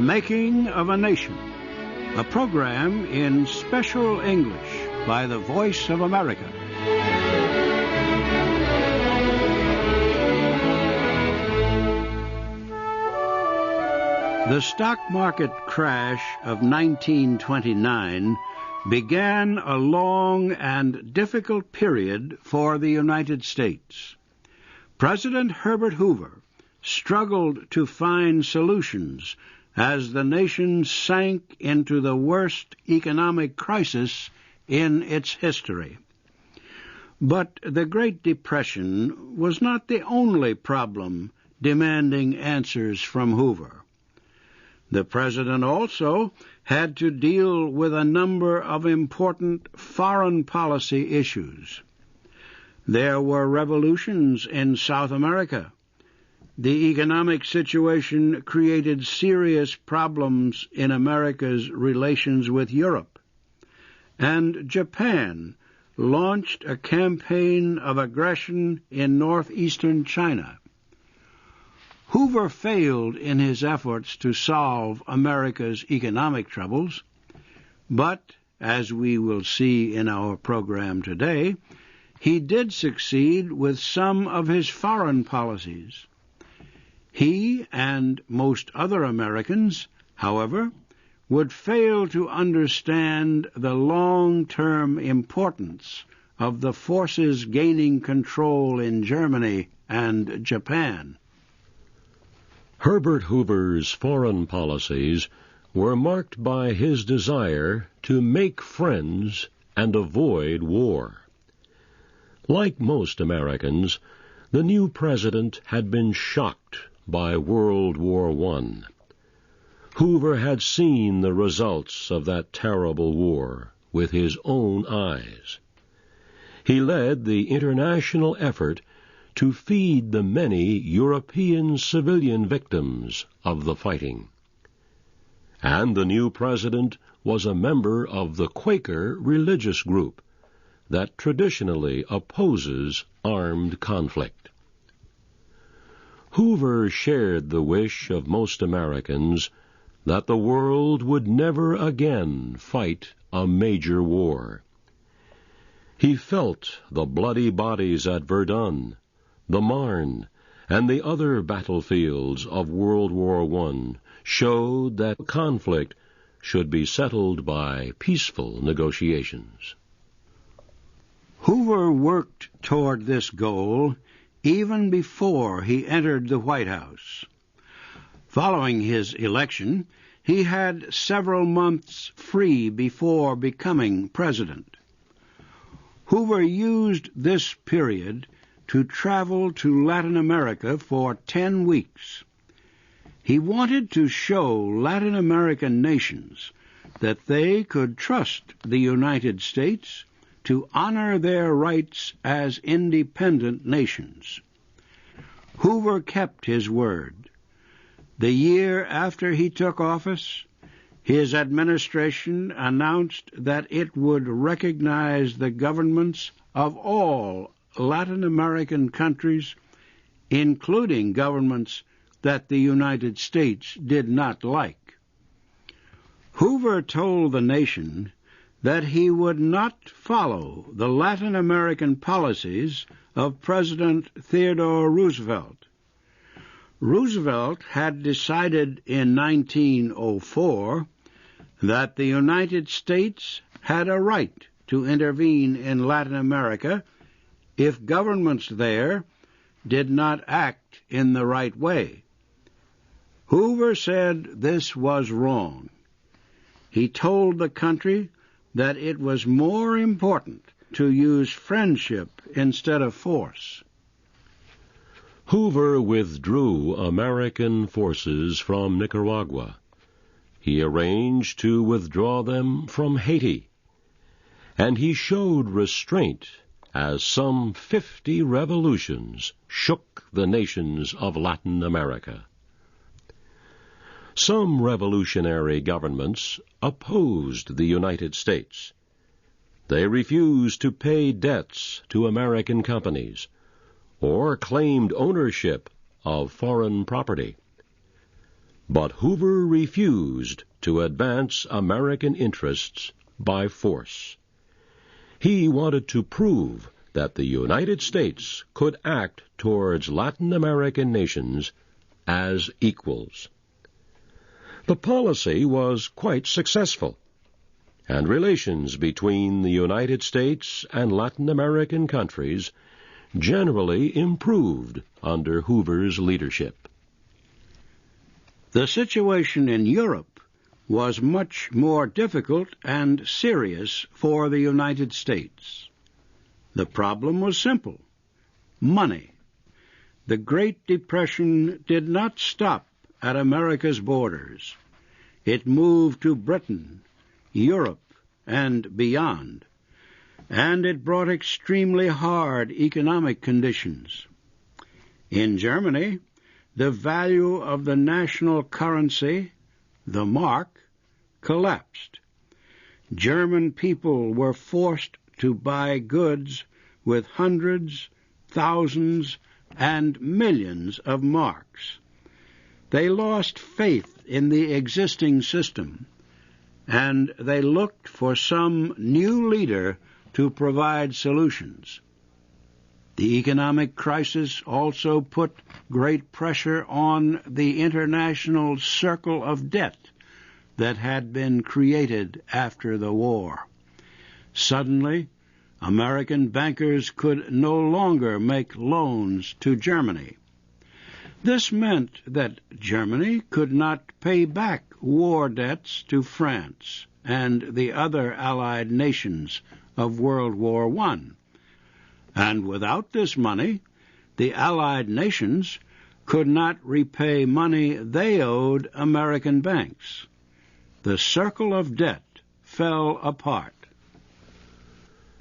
Making of a Nation, a program in special English by the Voice of America. The stock market crash of 1929 began a long and difficult period for the United States. President Herbert Hoover struggled to find solutions as the nation sank into the worst economic crisis in its history. But the Great Depression was not the only problem demanding answers from Hoover. The president also had to deal with a number of important foreign policy issues. There were revolutions in South America. The economic situation created serious problems in America's relations with Europe. And Japan launched a campaign of aggression in northeastern China. Hoover failed in his efforts to solve America's economic troubles, but, as we will see in our program today, he did succeed with some of his foreign policies. He and most other Americans, however, would fail to understand the long-term importance of the forces gaining control in Germany and Japan. Herbert Hoover's foreign policies were marked by his desire to make friends and avoid war. Like most Americans, the new president had been shocked by World War I. Hoover had seen the results of that terrible war with his own eyes. He led the international effort to feed the many European civilian victims of the fighting. And the new president was a member of the Quaker religious group that traditionally opposes armed conflict. Hoover shared the wish of most Americans that the world would never again fight a major war. He felt the bloody bodies at Verdun, the Marne, and the other battlefields of World War I showed that conflict should be settled by peaceful negotiations. Hoover worked toward this goal even before he entered the White House. Following his election, he had several months free before becoming president. Hoover used this period to travel to Latin America for 10 weeks. He wanted to show Latin American nations that they could trust the United States to honor their rights as independent nations. Hoover kept his word. The year after he took office, his administration announced that it would recognize the governments of all Latin American countries, including governments that the United States did not like. Hoover told the nation that he would not follow the Latin American policies of President Theodore Roosevelt. Roosevelt had decided in 1904 that the United States had a right to intervene in Latin America if governments there did not act in the right way. Hoover said this was wrong. He told the country that it was more important to use friendship instead of force. Hoover withdrew American forces from Nicaragua. He arranged to withdraw them from Haiti. And he showed restraint as some 50 revolutions shook the nations of Latin America. Some revolutionary governments opposed the United States. They refused to pay debts to American companies or claimed ownership of foreign property. But Hoover refused to advance American interests by force. He wanted to prove that the United States could act towards Latin American nations as equals. The policy was quite successful, and relations between the United States and Latin American countries generally improved under Hoover's leadership. The situation in Europe was much more difficult and serious for the United States. The problem was simple: money. The Great Depression did not stop at America's borders. It moved to Britain, Europe, and beyond, and it brought extremely hard economic conditions. In Germany, the value of the national currency, the mark, collapsed. German people were forced to buy goods with hundreds, thousands, and millions of marks. They lost faith in the existing system, and they looked for some new leader to provide solutions. The economic crisis also put great pressure on the international circle of debt that had been created after the war. Suddenly, American bankers could no longer make loans to Germany. This meant that Germany could not pay back war debts to France and the other Allied nations of World War I. And without this money, the Allied nations could not repay money they owed American banks. The circle of debt fell apart.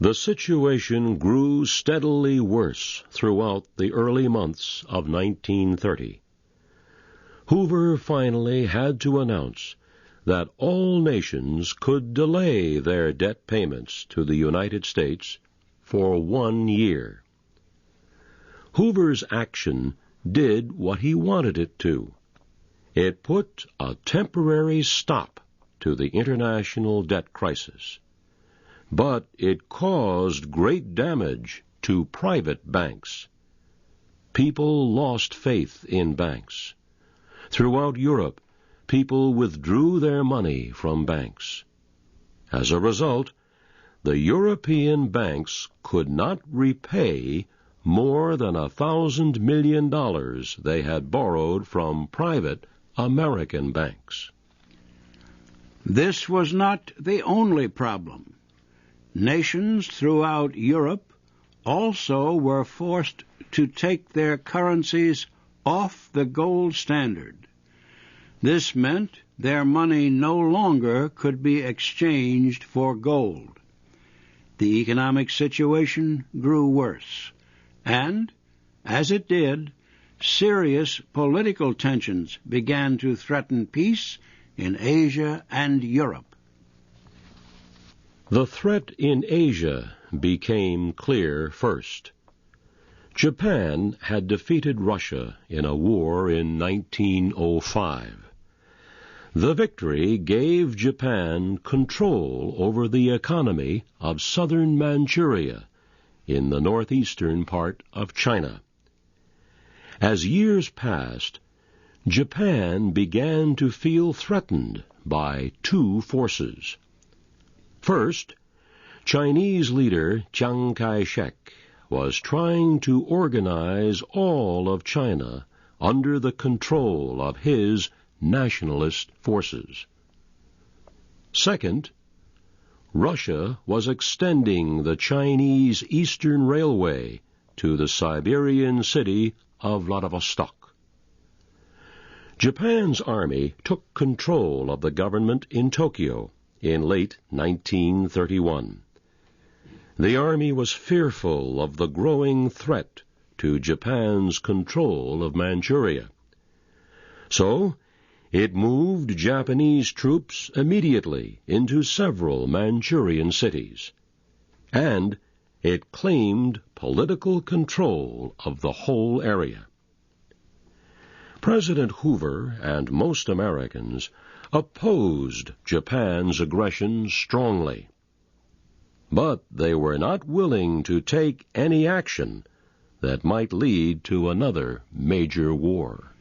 The situation grew steadily worse throughout the early months of 1930. Hoover finally had to announce that all nations could delay their debt payments to the United States for 1 year. Hoover's action did what he wanted it to. It put a temporary stop to the international debt crisis. But it caused great damage to private banks. People lost faith in banks. Throughout Europe, people withdrew their money from banks. As a result, the European banks could not repay more than $1,000 million they had borrowed from private American banks. This was not the only problem. Nations throughout Europe also were forced to take their currencies off the gold standard. This meant their money no longer could be exchanged for gold. The economic situation grew worse, and, as it did, serious political tensions began to threaten peace in Asia and Europe. The threat in Asia became clear first. Japan had defeated Russia in a war in 1905. The victory gave Japan control over the economy of southern Manchuria in the northeastern part of China. As years passed, Japan began to feel threatened by two forces. First, Chinese leader Chiang Kai-shek was trying to organize all of China under the control of his nationalist forces. Second, Russia was extending the Chinese Eastern Railway to the Siberian city of Vladivostok. Japan's army took control of the government in Tokyo in late 1931. The army was fearful of the growing threat to Japan's control of Manchuria. So, it moved Japanese troops immediately into several Manchurian cities, and it claimed political control of the whole area. President Hoover and most Americans opposed Japan's aggression strongly, but they were not willing to take any action that might lead to another major war.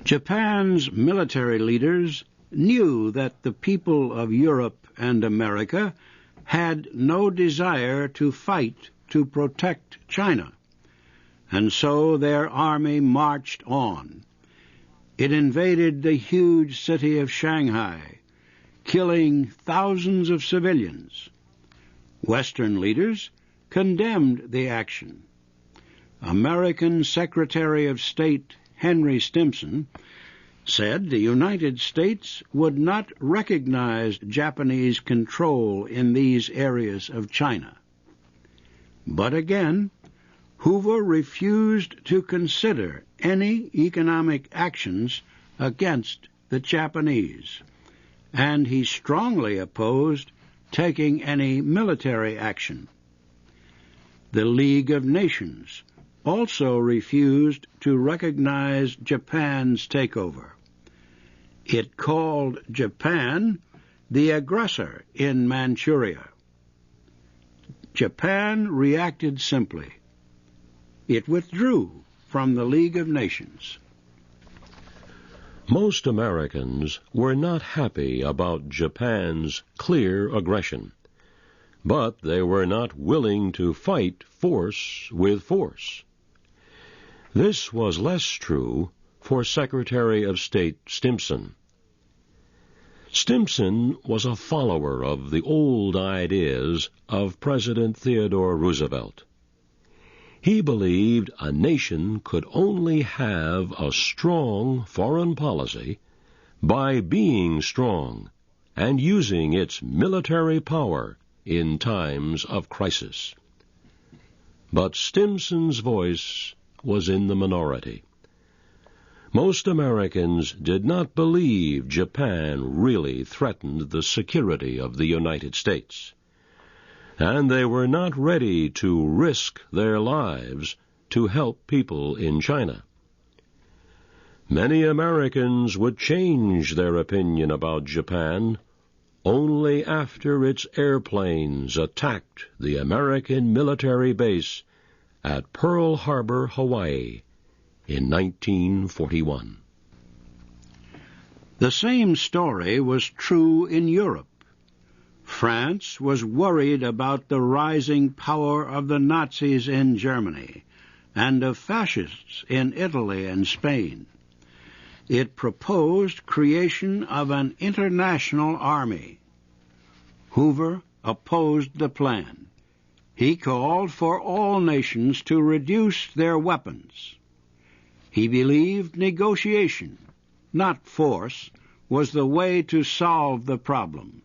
Japan's military leaders knew that the people of Europe and America had no desire to fight to protect China, and so their army marched on. It invaded the huge city of Shanghai, killing thousands of civilians. Western leaders condemned the action. American Secretary of State Henry Stimson said the United States would not recognize Japanese control in these areas of China. But again, Hoover refused to consider any economic actions against the Japanese, and he strongly opposed taking any military action. The League of Nations also refused to recognize Japan's takeover. It called Japan the aggressor in Manchuria. Japan reacted simply. It withdrew from the League of Nations. Most Americans were not happy about Japan's clear aggression, but they were not willing to fight force with force. This was less true for Secretary of State Stimson. Stimson was a follower of the old ideas of President Theodore Roosevelt. He believed a nation could only have a strong foreign policy by being strong and using its military power in times of crisis. But Stimson's voice was in the minority. Most Americans did not believe Japan really threatened the security of the United States, and they were not ready to risk their lives to help people in China. Many Americans would change their opinion about Japan only after its airplanes attacked the American military base at Pearl Harbor, Hawaii, in 1941. The same story was true in Europe. France was worried about the rising power of the Nazis in Germany and of fascists in Italy and Spain. It proposed creation of an international army. Hoover opposed the plan. He called for all nations to reduce their weapons. He believed negotiation, not force, was the way to solve the problem.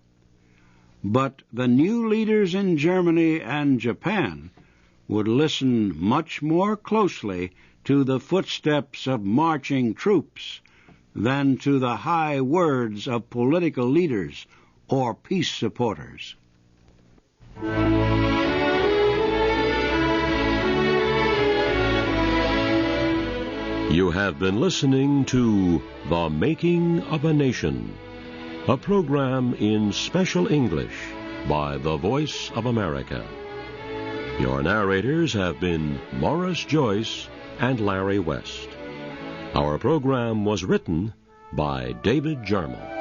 But the new leaders in Germany and Japan would listen much more closely to the footsteps of marching troops than to the high words of political leaders or peace supporters. You have been listening to The Making of a Nation, a program in special English by The Voice of America. Your narrators have been Morris Joyce and Larry West. Our program was written by David Jarmel.